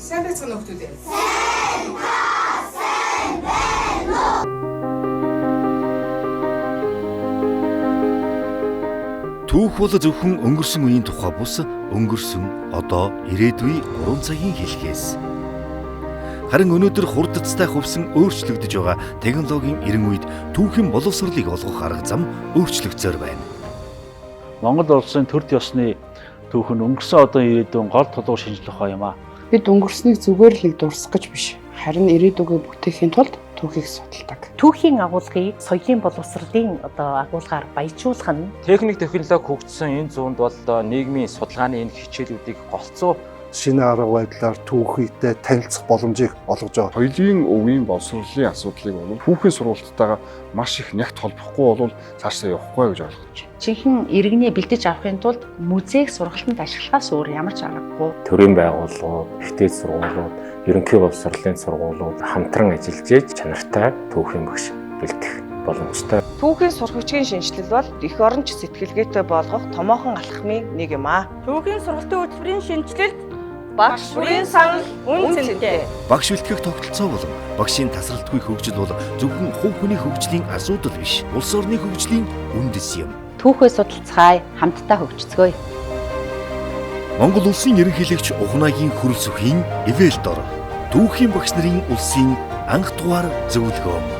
Сайн байцгаана нөхдүүд. Түүх бол зөвхөн өнгөрсөн үеийн тухай бус өнгөрсөн одоо ирээдүйн 3 цагийн хэлхээс. Харин өнөөдөр хурдцтай хувьсан өөрчлөгдөж байгаа технологийн эрен үед түүхийн боловсролыг олгох арга зам өөрчлөгдсөөр байна. Монгол улсын төр ёсны түүх нь өнгөрсөн одоо ирээдүйн гол толгой шинжлэх ухаан юм а. Бид өнгөрснийг зүгээр л нэг дурсах гэж биш. Харин ирээдүгөө бүтээхийн тулд түүхийг судалдаг. Түүхийн агуулгыг соёлын боловсролын агуулгаар баяжуулах нь техник технологи хөгжсөн энэ зуунд бол нийгмийн судалгааны энэ хичээлүүдийг голцоо шинэ арга байдлаар түүхийдээ танилцах боломжийг олгож байгаа. Соёлын өвийн боловсролын асуудлыг бол түүхийн сургалтайгаа маш их нягт холбохгүй бол цаашдаа явахгүй гэж ойлгож байна. жинхэнэ иргэний бэлдэж авахын тулд музейг сургалтанд ашиглахаас өөр ямар ч аргагүй. Төрийн байгууллагууд, ихтэй сургуулиуд, ерөнхий боловсролын сургуулиуд хамтран ажиллаж иж чанартай түүхийн багш бэлдэх боломжтой. Түүхийн сургагчийн шинжилэл бол эх оронч сэтгэлгээтэй болгох томоохон алхмын нэг юм аа. Түүхийн сургалтын хөтөлбөрийн шинжилэлд багш бүрийн санал үн цэнтэй. Багш бэлтгэх тогтолцоо болон багшийн тасралтгүй хөгжил бол зөвхөн хувь хүний хөгжлийн асуудал биш, улс орны хөгжлийн үндэс юм. Түүхээ судалцгаая, хамтдаа хөгжцгөөе. Монгол улсын ерөнхийлөгч Ухнагийн хөрөл сүхийн ивэл дор түүхийн багш нарын улсын анх дугаар зөвлөгөө.